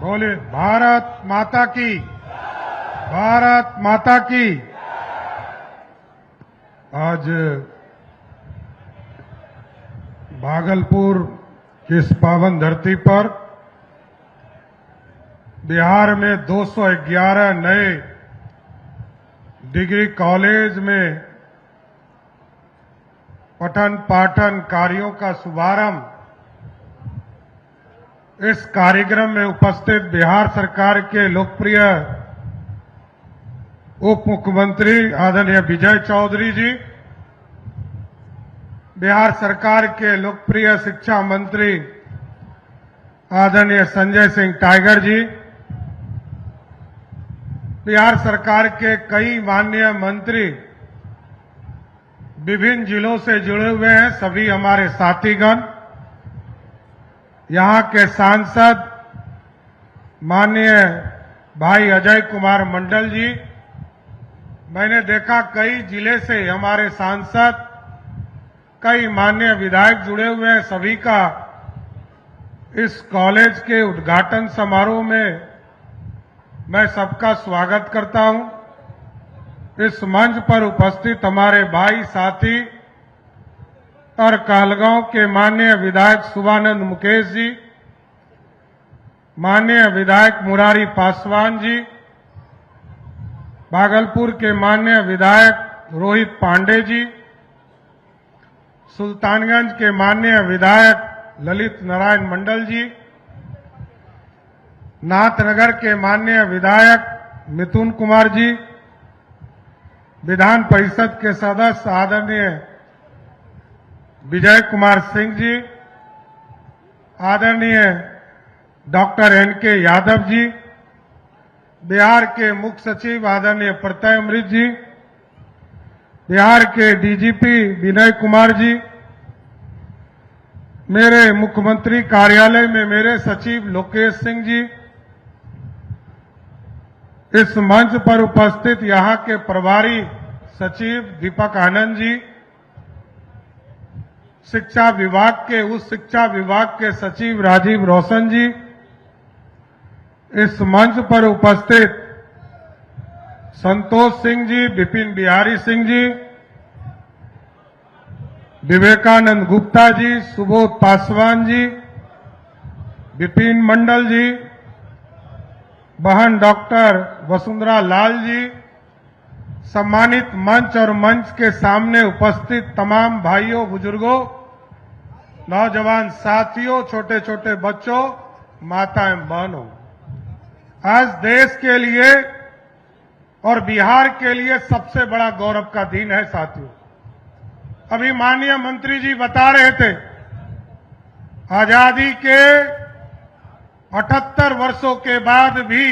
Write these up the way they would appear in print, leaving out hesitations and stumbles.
बोले भारत माता की, भारत माता की। आज भागलपुर की इस पावन धरती पर बिहार में 211 नए डिग्री कॉलेज में पठन पाठन कार्यों का शुभारंभ इस कार्यक्रम में उपस्थित बिहार सरकार के लोकप्रिय उप मुख्यमंत्री आदरणीय विजय चौधरी जी, बिहार सरकार के लोकप्रिय शिक्षा मंत्री आदरणीय संजय सिंह टाइगर जी, बिहार सरकार के कई माननीय मंत्री विभिन्न जिलों से जुड़े हुए हैं, सभी हमारे साथीगण, यहां के सांसद माननीय भाई अजय कुमार मंडल जी, मैंने देखा कई जिले से हमारे सांसद, कई माननीय विधायक जुड़े हुए हैं, सभी का इस कॉलेज के उद्घाटन समारोह में मैं सबका स्वागत करता हूं। इस मंच पर उपस्थित हमारे भाई साथी और कहलगांव के माननीय विधायक शुभानंद मुकेश जी, माननीय विधायक मुरारी पासवान जी, भागलपुर के माननीय विधायक रोहित पांडे जी, सुल्तानगंज के माननीय विधायक ललित नारायण मंडल जी, नाथनगर के माननीय विधायक मिथुन कुमार जी, विधान परिषद के सदस्य आदरणीय विजय कुमार सिंह जी, आदरणीय डॉक्टर एनके यादव जी, बिहार के मुख्य सचिव आदरणीय प्रत्यय अमृत जी, बिहार के डीजीपी विनय कुमार जी, मेरे मुख्यमंत्री कार्यालय में मेरे सचिव लोकेश सिंह जी, इस मंच पर उपस्थित यहां के प्रभारी सचिव दीपक आनंद जी, शिक्षा विभाग के उस शिक्षा विभाग के सचिव राजीव रोशन जी, इस मंच पर उपस्थित संतोष सिंह जी, विपिन बिहारी सिंह जी, विवेकानंद गुप्ता जी, सुबोध पासवान जी, विपिन मंडल जी, बहन डॉक्टर वसुंधरा लाल जी, सम्मानित मंच और मंच के सामने उपस्थित तमाम भाइयों बुजुर्गों, नौजवान साथियों, छोटे छोटे बच्चों, माताएं बहनों, आज देश के लिए और बिहार के लिए सबसे बड़ा गौरव का दिन है साथियों। अभी माननीय मंत्री जी बता रहे थे, आजादी के 78 वर्षों के बाद भी,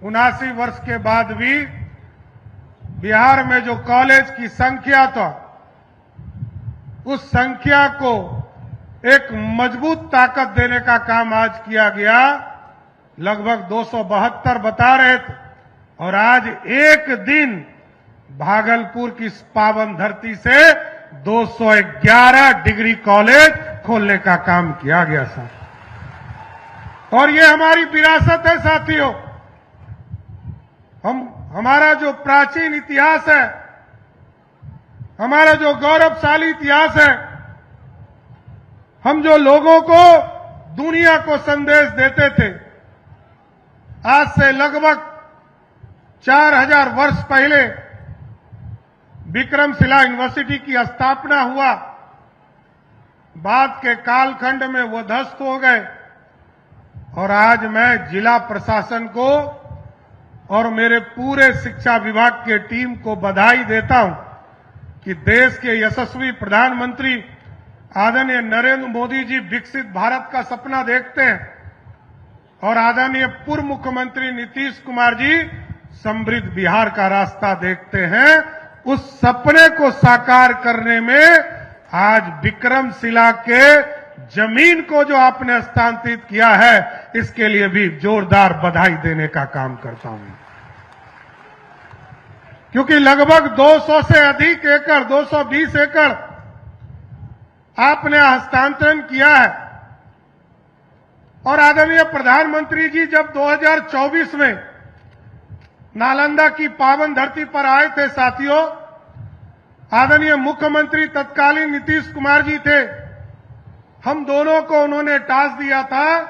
79 वर्ष के बाद भी बिहार में जो कॉलेज की संख्या था, उस संख्या को एक मजबूत ताकत देने का काम आज किया गया। लगभग 272 बता रहे थे, और आज एक दिन भागलपुर की इस पावन धरती से 211 डिग्री कॉलेज खोलने का काम किया गया साथ। और ये हमारी विरासत है साथियों। हमारा जो प्राचीन इतिहास है, हमारा जो गौरवशाली इतिहास है, हम जो लोगों को, दुनिया को संदेश देते थे, आज से लगभग 4000 वर्ष पहले विक्रमशिला यूनिवर्सिटी की स्थापना हुआ। बाद के कालखंड में वो ध्वस्त हो गए, और आज मैं जिला प्रशासन को और मेरे पूरे शिक्षा विभाग के टीम को बधाई देता हूं कि देश के यशस्वी प्रधानमंत्री आदरणीय नरेंद्र मोदी जी विकसित भारत का सपना देखते हैं, और आदरणीय पूर्व मुख्यमंत्री नीतीश कुमार जी समृद्ध बिहार का रास्ता देखते हैं। उस सपने को साकार करने में आज विक्रमशिला के जमीन को जो आपने हस्तांतरित किया है, इसके लिए भी जोरदार बधाई देने का काम करता हूं, क्योंकि लगभग 200 से अधिक एकड़, 220 एकड़ आपने हस्तांतरण किया है। और आदरणीय प्रधानमंत्री जी जब 2024 में नालंदा की पावन धरती पर आए थे साथियों, आदरणीय मुख्यमंत्री तत्कालीन नीतीश कुमार जी थे। हम दोनों को उन्होंने टास्क दिया था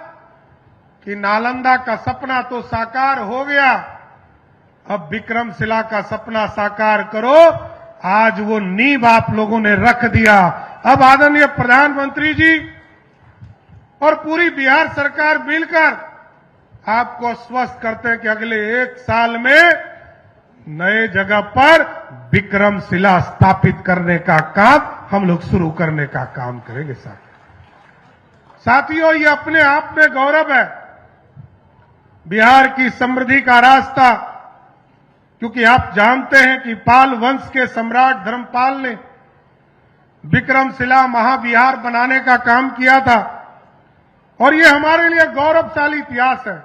कि नालंदा का सपना तो साकार हो गया, अब विक्रमशिला का सपना साकार करो। आज वो नींव आप लोगों ने रख दिया। अब आदरणीय प्रधानमंत्री जी और पूरी बिहार सरकार मिलकर आपको आश्वस्त करते हैं कि अगले 1 साल में नए जगह पर विक्रमशिला स्थापित करने का काम हम लोग शुरू करने का काम करेंगे। साथियों, ये अपने आप में गौरव है बिहार की समृद्धि का रास्ता, क्योंकि आप जानते हैं कि पाल वंश के सम्राट धर्मपाल ने विक्रमशिला महाविहार बनाने का काम किया था और ये हमारे लिए गौरवशाली इतिहास है।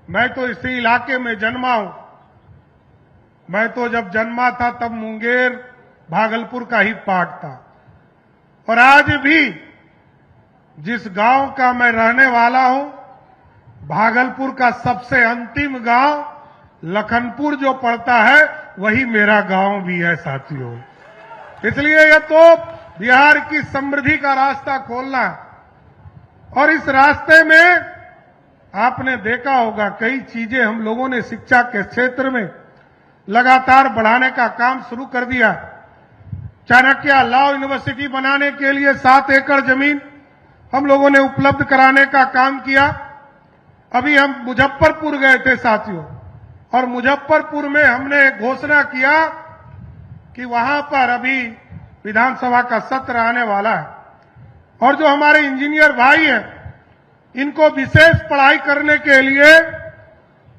मैं तो इसी इलाके में जन्मा हूं। मैं तो जब जन्मा था तब मुंगेर भागलपुर का ही पार्ट था और आज भी जिस गांव का मैं रहने वाला हूं, भागलपुर का सबसे अंतिम गांव लखनपुर जो पड़ता है वही मेरा गांव भी है साथियों। इसलिए यह तो बिहार की समृद्धि का रास्ता खोलना है और इस रास्ते में आपने देखा होगा कई चीजें हम लोगों ने शिक्षा के क्षेत्र में लगातार बढ़ाने का काम शुरू कर दिया। चाणक्य लॉ यूनिवर्सिटी बनाने के लिए 7 एकड़ जमीन हम लोगों ने उपलब्ध कराने का काम किया। अभी हम मुजफ्फरपुर गए थे साथियों और मुजफ्फरपुर में हमने घोषणा किया कि वहां पर अभी विधानसभा का सत्र आने वाला है और जो हमारे इंजीनियर भाई हैं इनको विशेष पढ़ाई करने के लिए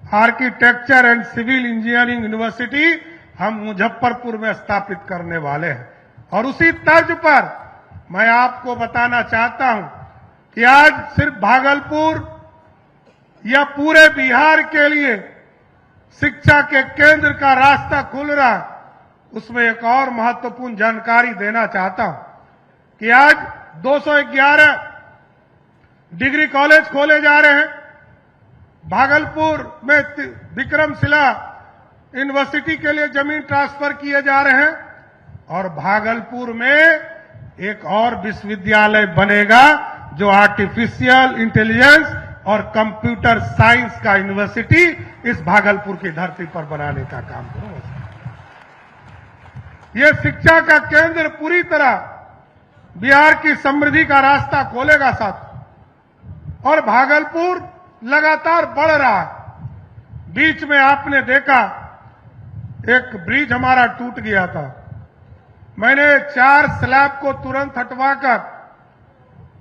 architecture and civil engineering university हम मुजफ्फरपुर में स्थापित करने वाले हैं। और उसी तर्ज पर मैं आपको बताना चाहता हूं कि आज सिर्फ भागलपुर या पूरे बिहार के लिए शिक्षा के केंद्र का रास्ता खुल रहा है। उसमें एक और महत्वपूर्ण जानकारी देना चाहता हूं कि आज 211 डिग्री कॉलेज खोले जा रहे हैं। भागलपुर में विक्रमशिला यूनिवर्सिटी के लिए जमीन ट्रांसफर किए जा रहे हैं और भागलपुर में एक और विश्वविद्यालय बनेगा जो आर्टिफिशियल इंटेलिजेंस और कंप्यूटर साइंस का यूनिवर्सिटी इस भागलपुर की धरती पर बनाने का काम करेगा। यह शिक्षा का केंद्र पूरी तरह बिहार की समृद्धि का रास्ता खोलेगा साथ और भागलपुर लगातार बढ़ रहा है। बीच में आपने देखा एक ब्रिज हमारा टूट गया था। मैंने 4 स्लैब को तुरंत हटवाकर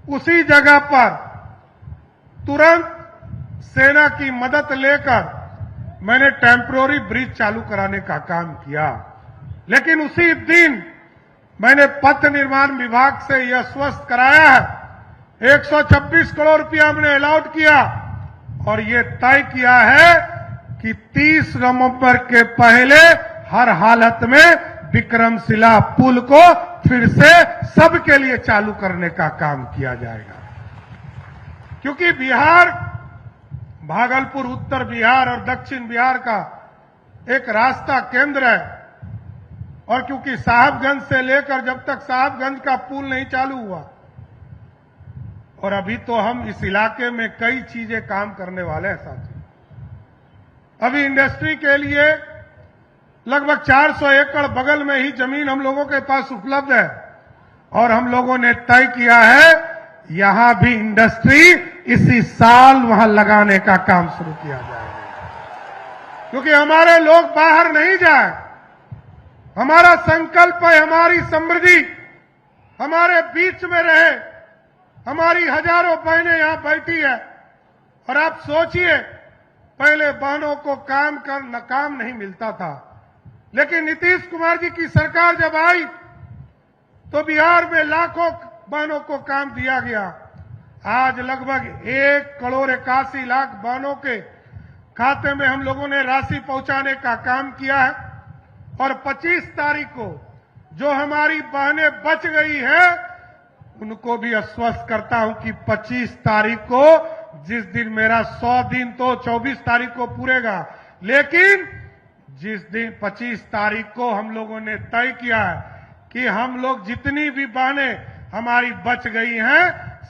उसी जगह पर तुरंत सेना की मदद लेकर मैंने टेम्पररी ब्रिज चालू कराने का काम किया। लेकिन उसी दिन मैंने पथ निर्माण विभाग से यह आश्वस्त कराया है 126 करोड़ रुपया हमने अलॉट किया और ये तय किया है कि 30 नवंबर के पहले हर हालत में विक्रमशिला पुल को फिर से सबके लिए चालू करने का काम किया जाएगा। क्योंकि बिहार, भागलपुर उत्तर बिहार और दक्षिण बिहार का एक रास्ता केंद्र है और क्योंकि साहबगंज से लेकर जब तक साहबगंज का पुल नहीं चालू हुआ और अभी तो हम इस इलाके में कई चीजें काम करने वाले हैं साथियों। अभी इंडस्ट्री के लिए लगभग 400 एकड़ बगल में ही जमीन हम लोगों के पास उपलब्ध है और हम लोगों ने तय किया है यहां भी इंडस्ट्री इसी साल वहां लगाने का काम शुरू किया जाएगा। क्योंकि हमारे लोग बाहर नहीं जाए, हमारा संकल्प है हमारी समृद्धि हमारे बीच में रहे। हमारी हजारों बहनें यहां बैठी है और आप सोचिए पहले बहनों को काम नहीं मिलता था, लेकिन नीतीश कुमार जी की सरकार जब आई तो बिहार में लाखों बहनों को काम दिया गया। आज लगभग 1,81,00,000 बहनों के खाते में हम लोगों ने राशि पहुंचाने का काम किया है और 25 तारीख को जो हमारी बहनें बच गई हैं उनको भी आश्वस्त करता हूं कि 25 तारीख को जिस दिन मेरा 100 दिन तो 24 तारीख को पूरेगा, लेकिन जिस दिन 25 तारीख को हम लोगों ने तय किया है कि हम लोग जितनी भी बहनें हमारी बच गई हैं,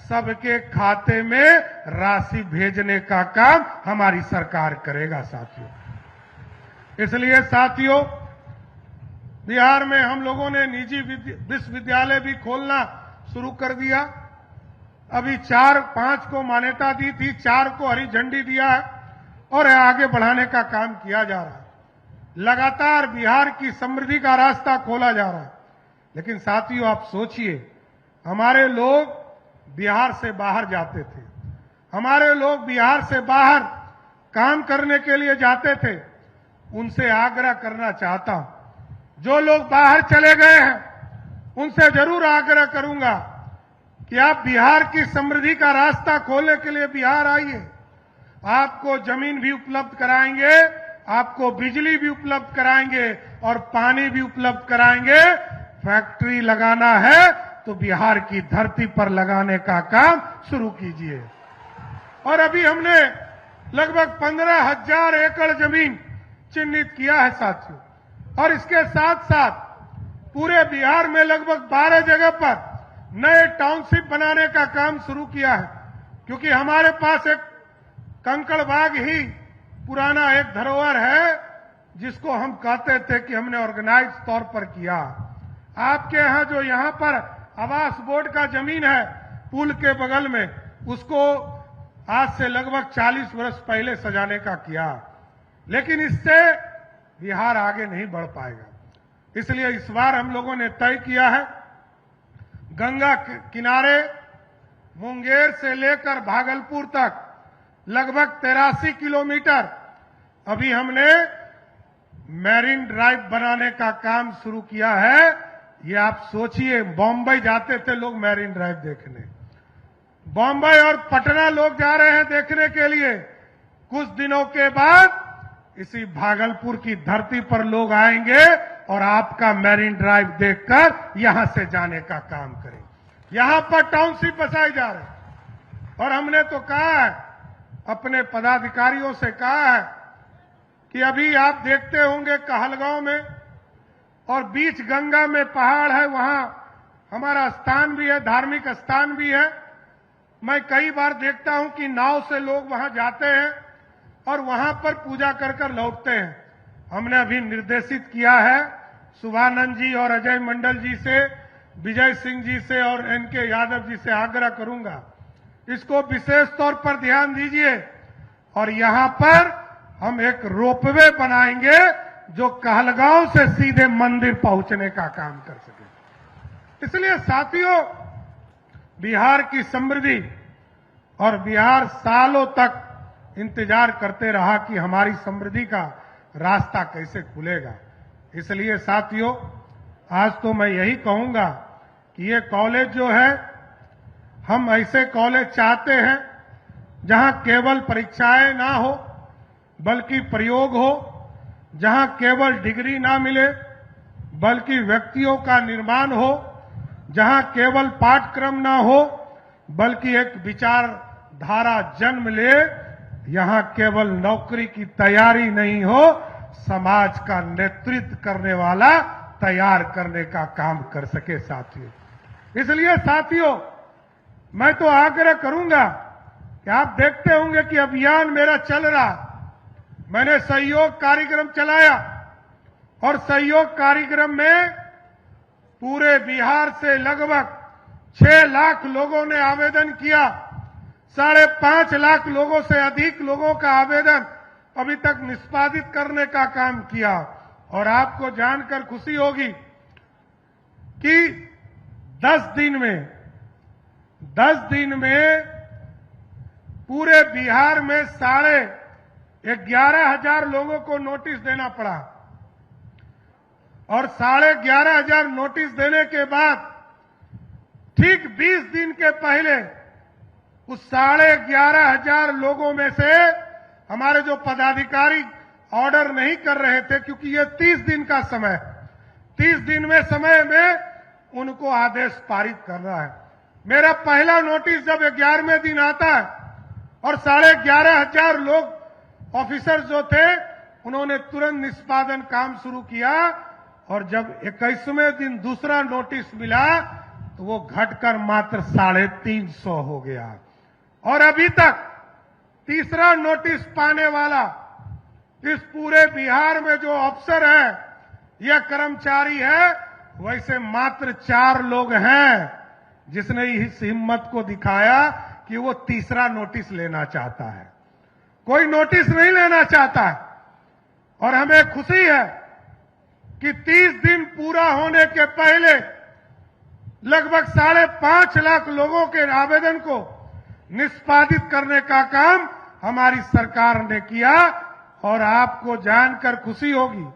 सबके खाते में राशि भेजने का काम हमारी सरकार करेगा साथियों। इसलिए साथियों, बिहार में हम लोगों ने निजी विश्वविद्यालय भी खोलना शुरू कर दिया। अभी 4-5 को मान्यता दी थी, 4 को हरी झंडी दिया है और आगे बढ़ाने का काम किया जा रहा है। लगातार बिहार की समृद्धि का रास्ता खोला जा रहा है। लेकिन साथियों, आप सोचिए, हमारे लोग बिहार से बाहर जाते थे, हमारे लोग बिहार से बाहर काम करने के लिए जाते थे। उनसे आग्रह करना चाहता हूं, जो लोग बाहर चले गए हैं उनसे जरूर आग्रह करूंगा कि आप बिहार की समृद्धि का रास्ता खोलने के लिए बिहार आइए। आपको जमीन भी उपलब्ध कराएंगे, आपको बिजली भी उपलब्ध कराएंगे और पानी भी उपलब्ध कराएंगे। फैक्ट्री लगाना है तो बिहार की धरती पर लगाने का काम शुरू कीजिए। और अभी हमने लगभग 15,000 एकड़ जमीन चिन्हित किया है साथियों, और इसके साथ साथ पूरे बिहार में लगभग 12 जगह पर नए टाउनशिप बनाने का काम शुरू किया है। क्योंकि हमारे पास एक कंकड़बाग ही पुराना एक धरोहर है, जिसको हम कहते थे कि हमने ऑर्गेनाइज तौर पर किया। आपके यहां जो यहां पर आवास बोर्ड का जमीन है पुल के बगल में, उसको आज से लगभग 40 वर्ष पहले सजाने का किया। लेकिन इससे बिहार आगे नहीं बढ़ पाएगा। इसलिए इस बार हम लोगों ने तय किया है, गंगा किनारे मुंगेर से लेकर भागलपुर तक लगभग 83 किलोमीटर अभी हमने मैरीन ड्राइव बनाने का काम शुरू किया है। ये आप सोचिए, बॉम्बे जाते थे लोग मैरीन ड्राइव देखने, बॉम्बे और पटना लोग जा रहे हैं देखने के लिए। कुछ दिनों के बाद इसी भागलपुर की धरती पर लोग आएंगे और आपका मैरीन ड्राइव देखकर यहां से जाने का काम करेंगे। यहां पर टाउनशिप बसाए जा रहे हैं। और हमने तो कहा है, अपने पदाधिकारियों से कहा है कि अभी आप देखते होंगे कहलगांव में और बीच गंगा में पहाड़ है, वहां हमारा स्थान भी है, धार्मिक स्थान भी है। मैं कई बार देखता हूं कि नाव से लोग वहां जाते हैं और वहां पर पूजा कर कर लौटते हैं। हमने अभी निर्देशित किया है, शुभानंद जी और अजय मंडल जी से, विजय सिंह जी से और एनके यादव जी से आग्रह करूंगा, इसको विशेष तौर पर ध्यान दीजिए। और यहां पर हम एक रोपवे बनाएंगे जो कहलगांव से सीधे मंदिर पहुंचने का काम कर सके। इसलिए साथियों, बिहार की समृद्धि, और बिहार सालों तक इंतजार करते रहा कि हमारी समृद्धि का रास्ता कैसे खुलेगा। इसलिए साथियों, आज तो मैं यही कहूंगा कि ये कॉलेज जो है, हम ऐसे कॉलेज चाहते हैं जहां केवल परीक्षाएं ना हो बल्कि प्रयोग हो, जहां केवल डिग्री ना मिले बल्कि व्यक्तियों का निर्माण हो, जहां केवल पाठ्यक्रम ना हो बल्कि एक विचारधारा जन्म ले, यहां केवल नौकरी की तैयारी नहीं हो, समाज का नेतृत्व करने वाला तैयार करने का काम कर सके साथियों। इसलिए साथियों, मैं तो आग्रह करूंगा कि आप देखते होंगे कि अभियान मेरा चल रहा, मैंने सहयोग कार्यक्रम चलाया और सहयोग कार्यक्रम में पूरे बिहार से लगभग 6 लाख लोगों ने आवेदन किया। 5.5 लाख लोगों से अधिक लोगों का आवेदन अभी तक निष्पादित करने का काम किया। और आपको जानकर खुशी होगी कि 10 दिन में पूरे बिहार में 11,500 लोगों को नोटिस देना पड़ा। और 11,500 नोटिस देने के बाद ठीक 20 दिन के पहले उस 11,500 लोगों में से हमारे जो पदाधिकारी ऑर्डर नहीं कर रहे थे, क्योंकि ये 30 दिन का समय, 30 दिन में समय में उनको आदेश पारित करना है। मेरा पहला नोटिस जब 11वें दिन आता है और 11,500 लोग ऑफिसर जो थे उन्होंने तुरंत निष्पादन काम शुरू किया और जब 21वें दिन दूसरा नोटिस मिला तो वो घटकर मात्र 350 हो गया और अभी तक तीसरा नोटिस पाने वाला इस पूरे बिहार में जो अफसर है या कर्मचारी है वैसे मात्र 4 लोग हैं जिसने इस हिम्मत को दिखाया कि वो तीसरा नोटिस लेना चाहता है। कोई नोटिस नहीं लेना चाहता है और हमें खुशी है कि 30 दिन पूरा होने के पहले लगभग 5.5 लाख लोगों के आवेदन को निष्पादित करने का काम हमारी सरकार ने किया और आपको जानकर खुशी होगी।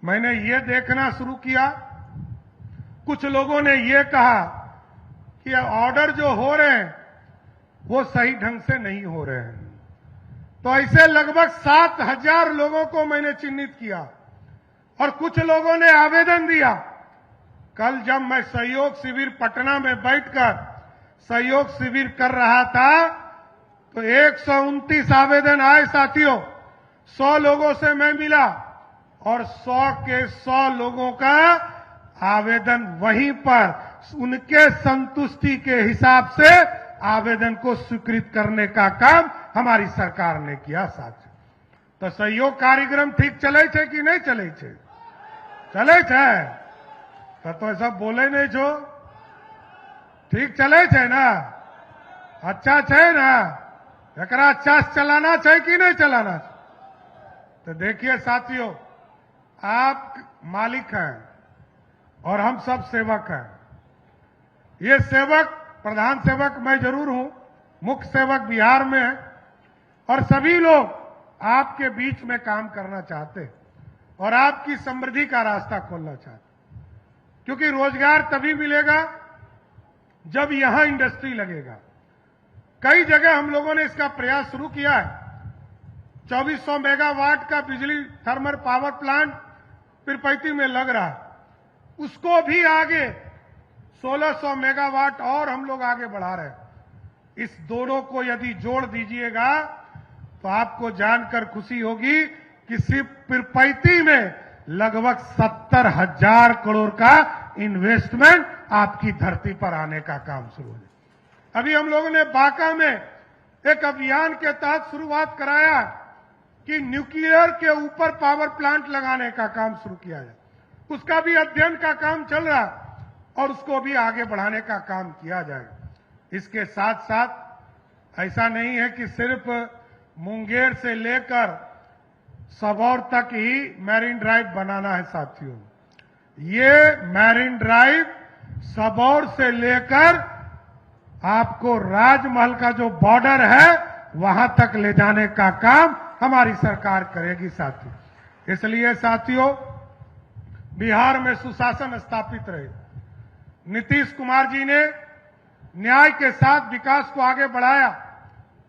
मैंने ये देखना शुरू किया, कुछ लोगों ने ये कहा कि ऑर्डर जो हो रहे हैं वो सही ढंग से नहीं हो रहे हैं, तो ऐसे लगभग 7,000 लोगों को मैंने चिन्हित किया और कुछ लोगों ने आवेदन दिया। कल जब मैं सहयोग शिविर पटना में बैठकर सहयोग शिविर कर रहा था तो 129 आवेदन आए साथियों। 100 लोगों से मैं मिला और 100 के 100 लोगों का आवेदन वहीं पर उनके संतुष्टि के हिसाब से आवेदन को स्वीकृत करने का काम हमारी सरकार ने किया साथियों। तो सहयोग कार्यक्रम ठीक चले छे कि नहीं चले छे? चले छे तो ऐसा बोले नहीं छो, ठीक चले छे ना? अच्छा छे ना? एकरा अच्छा से चलाना चाहिए कि नहीं चलाना चाहिए? तो देखिए साथियों, आप मालिक हैं और हम सब सेवक हैं। ये सेवक, प्रधान सेवक मैं जरूर हूं, मुख्य सेवक बिहार में है और सभी लोग आपके बीच में काम करना चाहते हैं और आपकी समृद्धि का रास्ता खोलना चाहते हैं, क्योंकि रोजगार तभी मिलेगा जब यहां इंडस्ट्री लगेगा। कई जगह हम लोगों ने इसका प्रयास शुरू किया है। 2400 मेगावाट का बिजली थर्मल पावर प्लांट पीरपैती में लग रहा है, उसको भी आगे 1600 मेगावाट और हम लोग आगे बढ़ा रहे हैं। इस दोनों को यदि जोड़ दीजिएगा तो आपको जानकर खुशी होगी कि सिर्फ पीरपैती में लगभग 70,000 करोड़ का इन्वेस्टमेंट आपकी धरती पर आने का काम शुरू है। अभी हम लोगों ने बांका में एक अभियान के तहत शुरुआत कराया कि न्यूक्लियर के ऊपर पावर प्लांट लगाने का काम शुरू किया जाए। उसका भी अध्ययन का काम चल रहा है और उसको भी आगे बढ़ाने का काम किया जाएगा। इसके साथ साथ ऐसा नहीं है कि सिर्फ मुंगेर से लेकर सबौर तक ही मैरीन ड्राइव बनाना है साथियों। ये मैरीन ड्राइव सबौर से लेकर आपको राजमहल का जो बॉर्डर है वहां तक ले जाने का काम हमारी सरकार करेगी साथियों। इसलिए साथियों, बिहार में सुशासन स्थापित रहे। नीतीश कुमार जी ने न्याय के साथ विकास को आगे बढ़ाया,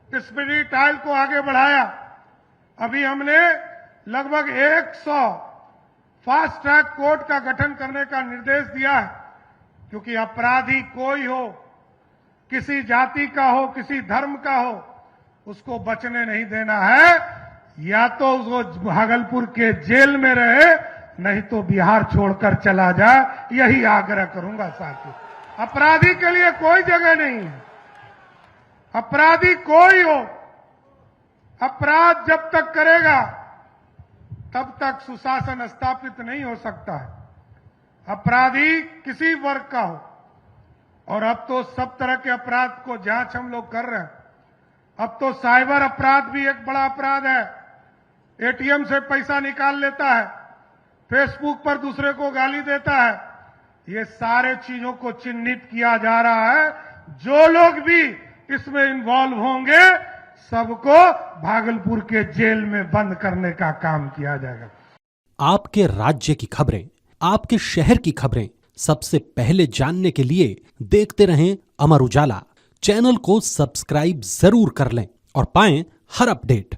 स्पिरिट टाइल को आगे बढ़ाया। अभी हमने लगभग 100 फास्ट ट्रैक कोर्ट का गठन करने का निर्देश दिया है, क्योंकि अपराधी कोई हो, किसी जाति का हो, किसी धर्म का हो, उसको बचने नहीं देना है। या तो उसको भागलपुर के जेल में रहे, नहीं तो बिहार छोड़कर चला जाए। यही आग्रह करूंगा साथियों। अपराधी के लिए कोई जगह नहीं है। अपराधी कोई हो, अपराध जब तक करेगा तब तक सुशासन स्थापित नहीं हो सकता है। अपराधी किसी वर्ग का हो, और अब तो सब तरह के अपराध को जांच हम लोग कर रहे हैं। अब तो साइबर अपराध भी एक बड़ा अपराध है। एटीएम से पैसा निकाल लेता है, फेसबुक पर दूसरे को गाली देता है। ये सारे चीजों को चिन्हित किया जा रहा है। जो लोग भी इसमें इन्वॉल्व होंगे सबको भागलपुर के जेल में बंद करने का काम किया जाएगा। आपके राज्य की खबरें, आपके शहर की खबरें सबसे पहले जानने के लिए देखते रहें अमर उजाला। चैनल को सब्सक्राइब जरूर कर लें और पाएं हर अपडेट।